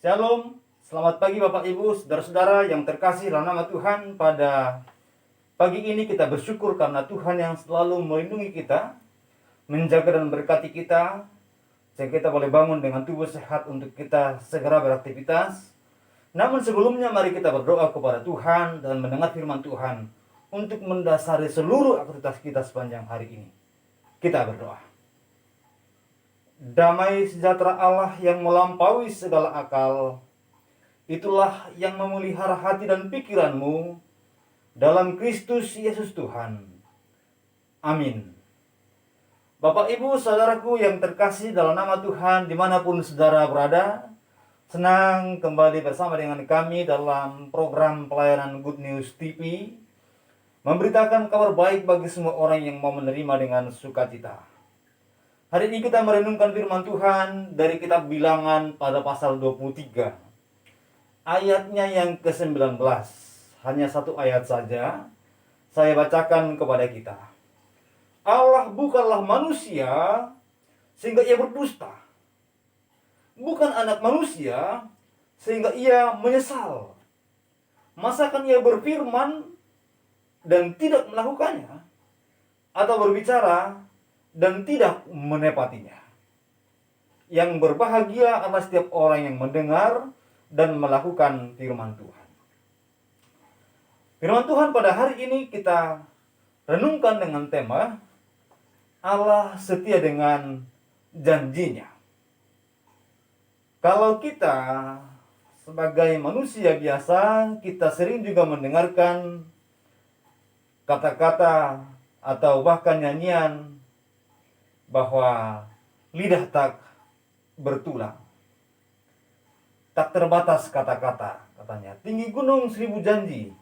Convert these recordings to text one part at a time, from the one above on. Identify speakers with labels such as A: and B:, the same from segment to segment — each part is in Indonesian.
A: Shalom, selamat pagi Bapak Ibu, saudara-saudara yang terkasih dalam nama Tuhan. Pada pagi ini kita bersyukur karena Tuhan yang selalu melindungi kita, menjaga dan berkati kita, sehingga kita boleh bangun dengan tubuh sehat untuk kita segera beraktivitas. Namun sebelumnya mari kita berdoa kepada Tuhan dan mendengar firman Tuhan untuk mendasari seluruh aktivitas kita sepanjang hari ini. Kita berdoa. Damai sejahtera Allah yang melampaui segala akal, itulah yang memelihara hati dan pikiranmu dalam Kristus Yesus Tuhan. Amin. Bapak, Ibu, saudaraku yang terkasih dalam nama Tuhan, dimanapun saudara berada, senang kembali bersama dengan kami dalam program pelayanan Good News TV, memberitakan kabar baik bagi semua orang yang mau menerima dengan sukacita. Hari ini kita merenungkan firman Tuhan dari kitab Bilangan pada pasal 23. Ayatnya yang ke-19. Hanya satu ayat saja saya bacakan kepada kita. Allah bukanlah manusia sehingga ia berdusta. Bukan anak manusia sehingga ia menyesal. Masakan ia berfirman dan tidak melakukannya, atau berbicara dan tidak menepatinya. Yang berbahagia adalah setiap orang yang mendengar dan melakukan firman Tuhan. Firman Tuhan pada hari ini kita renungkan dengan tema Allah setia dengan janjinya. Kalau kita sebagai manusia biasa, kita sering juga mendengarkan kata-kata atau bahkan nyanyian bahwa lidah tak bertulang, tak terbatas kata-kata, katanya. Tinggi gunung 1000 janji.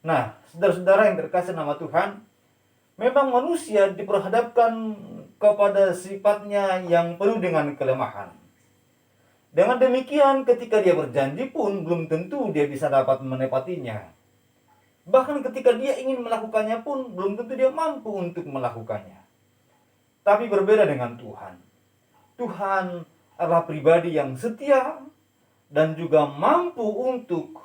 A: Nah, saudara-saudara yang terkasih nama Tuhan, memang manusia diperhadapkan kepada sifatnya yang penuh dengan kelemahan. Dengan demikian, ketika dia berjanji pun belum tentu dia bisa dapat menepatinya. Bahkan ketika dia ingin melakukannya pun belum tentu dia mampu untuk melakukannya. Tapi berbeda dengan Tuhan. Tuhan adalah pribadi yang setia dan juga mampu untuk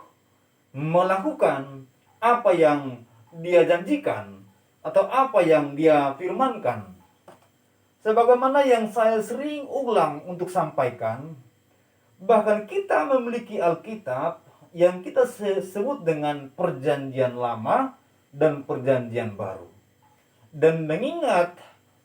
A: melakukan apa yang dia janjikan atau apa yang dia firmankan. Sebagaimana yang saya sering ulang untuk sampaikan, bahkan kita memiliki Alkitab yang kita sebut dengan perjanjian lama dan perjanjian baru. Dan mengingat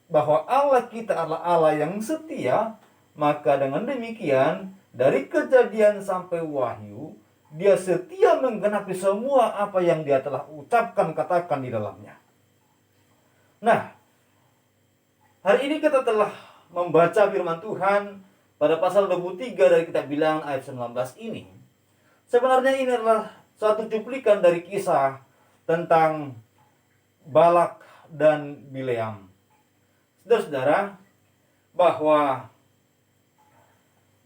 A: bahwa Allah kita adalah Allah yang setia, maka dengan demikian dari Kejadian sampai Wahyu, dia setia menggenapi semua apa yang dia telah ucapkan, katakan di dalamnya. Nah, hari ini kita telah membaca firman Tuhan pada pasal 23 dari kitab Bilangan ayat 19 ini. Sebenarnya ini adalah suatu cuplikan dari kisah tentang Balak dan Bileam. Saudara-saudara, bahwa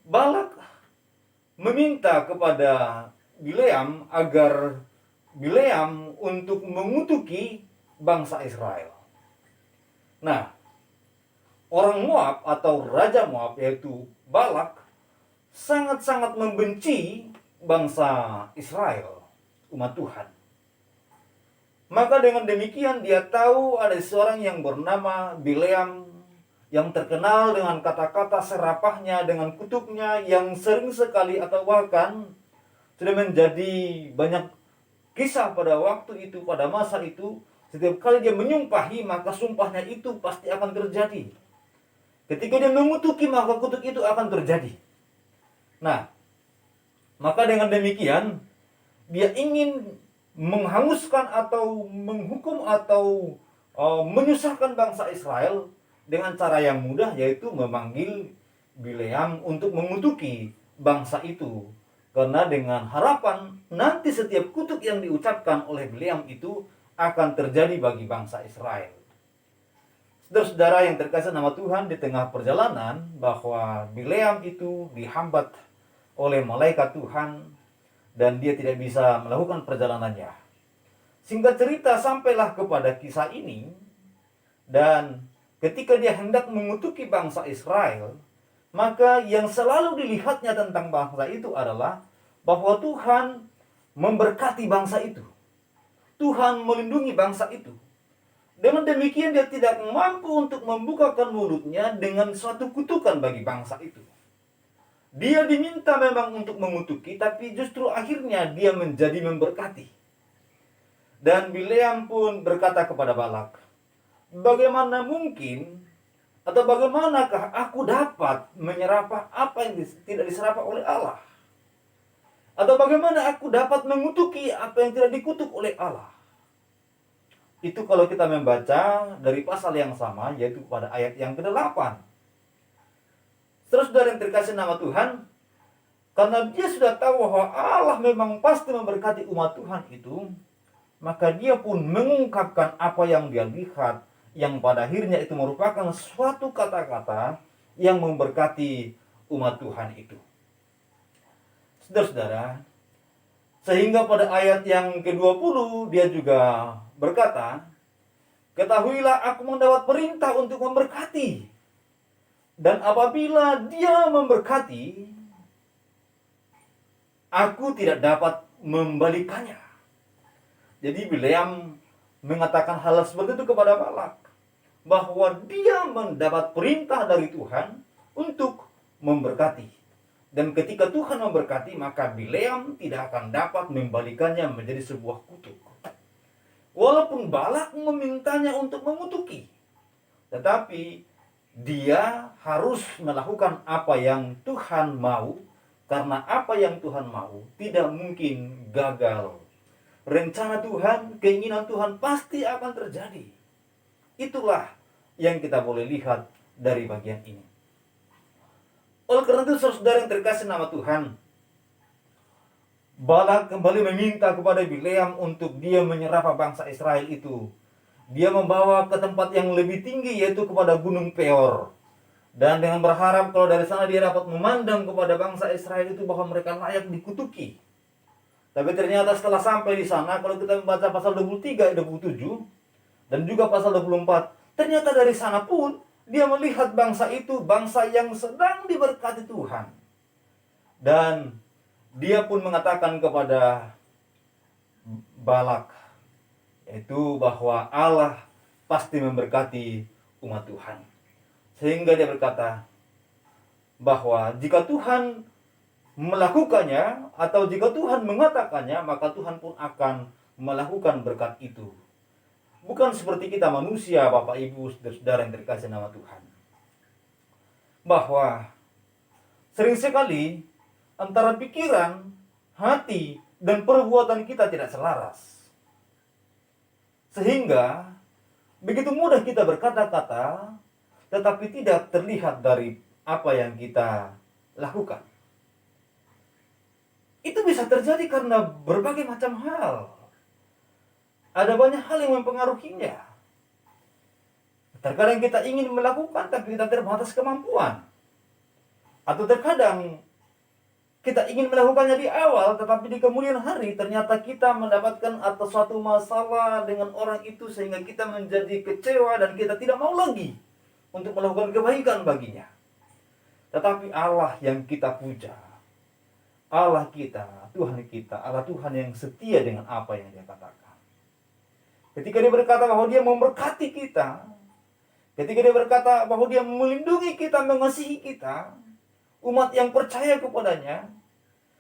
A: Balak meminta kepada Bileam agar Bileam untuk mengutuki bangsa Israel. Nah, orang Moab atau Raja Moab yaitu Balak sangat-sangat membenci bangsa Israel, umat Tuhan. Maka dengan demikian dia tahu ada seorang yang bernama Bileam yang terkenal dengan kata-kata serapahnya, dengan kutuknya yang sering sekali atau bahkan sudah menjadi banyak kisah pada waktu itu, pada masa itu. Setiap kali dia menyumpahi, maka sumpahnya itu pasti akan terjadi. Ketika dia mengutuki, maka kutuk itu akan terjadi. Nah, maka dengan demikian dia ingin menghanguskan atau menghukum atau menyusahkan bangsa Israel dengan cara yang mudah, yaitu memanggil Bileam untuk mengutuki bangsa itu. Karena dengan harapan nanti setiap kutuk yang diucapkan oleh Bileam itu akan terjadi bagi bangsa Israel. Saudara-saudara yang terkasih nama Tuhan, di tengah perjalanan bahwa Bileam itu dihambat oleh malaikat Tuhan dan dia tidak bisa melakukan perjalanannya. Singkat cerita, sampailah kepada kisah ini, dan ketika dia hendak mengutuki bangsa Israel, maka yang selalu dilihatnya tentang bangsa itu adalah bahwa Tuhan memberkati bangsa itu. Tuhan melindungi bangsa itu. Dengan demikian dia tidak mampu untuk membukakan mulutnya dengan suatu kutukan bagi bangsa itu. Dia diminta memang untuk mengutuki, tapi justru akhirnya dia menjadi memberkati. Dan Bileam pun berkata kepada Balak, bagaimana mungkin atau bagaimanakah aku dapat menyerapah apa yang tidak diserapah oleh Allah? Atau bagaimana aku dapat mengutuki apa yang tidak dikutuk oleh Allah? Itu kalau kita membaca dari pasal yang sama, yaitu pada ayat yang ke-8. Terus dari yang terkasih nama Tuhan, karena dia sudah tahu bahwa Allah memang pasti memberkati umat Tuhan itu, maka dia pun mengungkapkan apa yang dia lihat, yang pada akhirnya itu merupakan suatu kata-kata yang memberkati umat Tuhan itu. Saudara-saudara, sehingga pada ayat yang ke-20 dia juga berkata, ketahuilah aku mendapat perintah untuk memberkati. Dan apabila dia memberkati, aku tidak dapat membalikannya. Jadi Bileam mengatakan hal seperti itu kepada Balak, bahwa dia mendapat perintah dari Tuhan untuk memberkati. Dan ketika Tuhan memberkati, maka Bileam tidak akan dapat membalikannya menjadi sebuah kutuk. Walaupun Balak memintanya untuk mengutuki, tetapi dia harus melakukan apa yang Tuhan mau, karena apa yang Tuhan mau tidak mungkin gagal. Rencana Tuhan, keinginan Tuhan pasti akan terjadi. Itulah yang kita boleh lihat dari bagian ini. Oleh karena itu, saudara yang terkasih nama Tuhan, Balak kembali meminta kepada Bileam untuk dia menyerap bangsa Israel itu. Dia membawa ke tempat yang lebih tinggi, yaitu kepada Gunung Peor. Dan dengan berharap kalau dari sana dia dapat memandang kepada bangsa Israel itu bahwa mereka layak dikutuki. Tapi ternyata setelah sampai di sana, kalau kita membaca pasal 23, 27, dan juga pasal 24, ternyata dari sana pun dia melihat bangsa itu, bangsa yang sedang diberkati Tuhan. Dan dia pun mengatakan kepada Balak, yaitu bahwa Allah pasti memberkati umat Tuhan. Sehingga dia berkata bahwa jika Tuhan melakukannya atau jika Tuhan mengatakannya, maka Tuhan pun akan melakukan berkat itu. Bukan seperti kita manusia, Bapak Ibu, saudara yang terkasih nama Tuhan, bahwa sering sekali antara pikiran, hati, dan perbuatan kita tidak selaras. Sehingga begitu mudah kita berkata-kata, tetapi tidak terlihat dari apa yang kita lakukan. Itu bisa terjadi karena berbagai macam hal. Ada banyak hal yang mempengaruhinya. Terkadang kita ingin melakukan, tapi kita terbatas kemampuan. Atau terkadang kita ingin melakukannya di awal, tetapi di kemudian hari ternyata kita mendapatkan atas suatu masalah dengan orang itu, sehingga kita menjadi kecewa dan kita tidak mau lagi untuk melakukan kebaikan baginya. Tetapi Allah yang kita puja, Allah kita, Tuhan kita, Allah Tuhan yang setia dengan apa yang Dia katakan. Ketika Dia berkata bahwa Dia memberkati kita, ketika Dia berkata bahwa Dia melindungi kita, mengasihi kita, umat yang percaya kepadanya,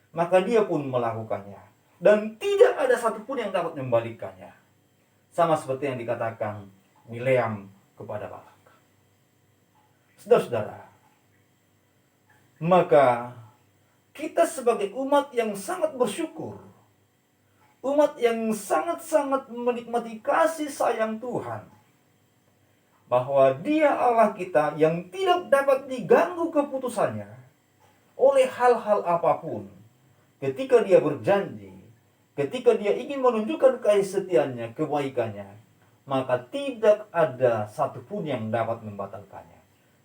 A: maka Dia pun melakukannya. Dan tidak ada satupun yang dapat membalikannya. Sama seperti yang dikatakan Bileam kepada Balak. Saudara-saudara, maka kita sebagai umat yang sangat bersyukur, umat yang sangat-sangat menikmati kasih sayang Tuhan, bahwa Dia Allah kita yang tidak dapat diganggu keputusannya oleh hal-hal apapun. Ketika Dia berjanji, ketika Dia ingin menunjukkan kasih setianya, kebaikannya, maka tidak ada satupun yang dapat membatalkannya.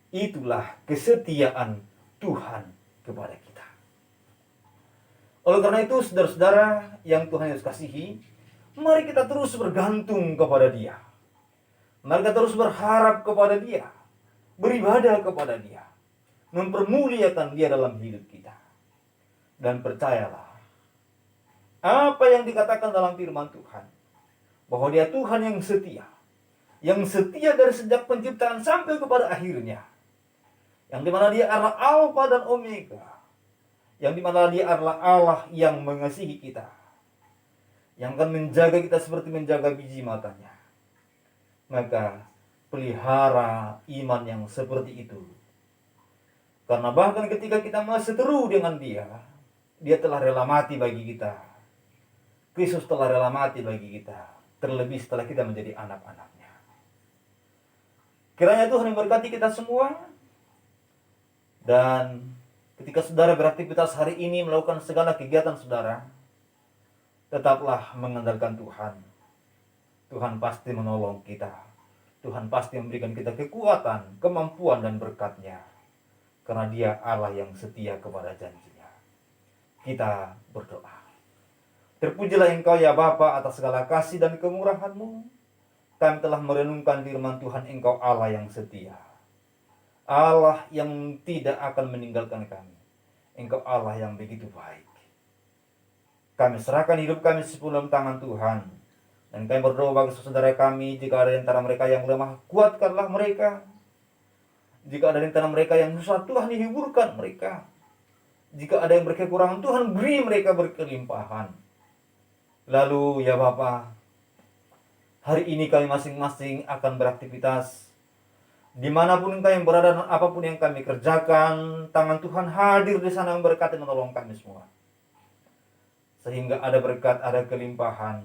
A: Itulah kesetiaan Tuhan kepada kita. Oleh karena itu, saudara-saudara yang Tuhan Yesus kasihi, mari kita terus bergantung kepada Dia. Mari kita terus berharap kepada Dia, beribadah kepada Dia. mempermuliakan Dia dalam hidup kita. Dan percayalah, apa yang dikatakan dalam firman Tuhan, bahwa Dia Tuhan yang setia dari sejak penciptaan sampai kepada akhirnya, yang dimana Dia adalah Alfa dan Omega, yang dimana Dia adalah Allah yang mengasihi kita, yang akan menjaga kita seperti menjaga biji matanya. Maka pelihara iman yang seperti itu, karena bahkan ketika kita masih seteru dengan Dia, Dia telah rela mati bagi kita. Kristus telah rela mati bagi kita, terlebih setelah kita menjadi anak-anaknya. Kiranya Tuhan memberkati kita semua. Dan ketika saudara beraktivitas hari ini, melakukan segala kegiatan saudara, tetaplah mengandalkan Tuhan. Tuhan pasti menolong kita. Tuhan pasti memberikan kita kekuatan, kemampuan, dan berkat-Nya. Karena Dia Allah yang setia kepada janji-Nya. Kita berdoa. Terpujilah Engkau ya Bapa atas segala kasih dan kemurahan-Mu. Kami telah merenungkan firman Tuhan, Engkau Allah yang setia. Allah yang tidak akan meninggalkan kami. Engkau Allah yang begitu baik. Kami serahkan hidup kami sepenuh tangan Tuhan. Dan kami berdoa bagi saudara kami, jika ada di antara mereka yang lemah, kuatkanlah mereka. Jika ada di antara mereka yang susah, Tuhan hiburkan mereka. Jika ada yang berkekurangan, Tuhan beri mereka berkelimpahan. Lalu ya Bapa, hari ini kami masing-masing akan beraktivitas. Dimanapun kami berada dan apapun yang kami kerjakan, tangan Tuhan hadir di sana memberkati dan menolong kami semua. Sehingga ada berkat, ada kelimpahan.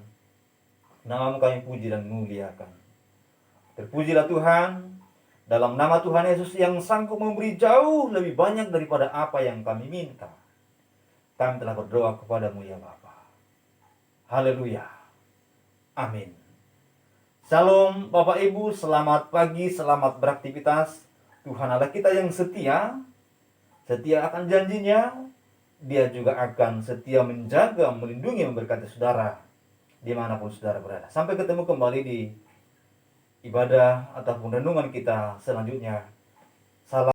A: Nama kami puji dan muliakan. Terpujilah Tuhan, dalam nama Tuhan Yesus yang sanggup memberi jauh lebih banyak daripada apa yang kami minta. Kami telah berdoa kepadamu ya Bapa. Haleluya. Amin. Shalom Bapak Ibu, selamat pagi, selamat beraktivitas. Tuhan Allah kita yang setia akan janjinya. Dia juga akan setia menjaga, melindungi, memberkati saudara dimanapun saudara berada. Sampai ketemu kembali di ibadah ataupun renungan kita selanjutnya. Salam.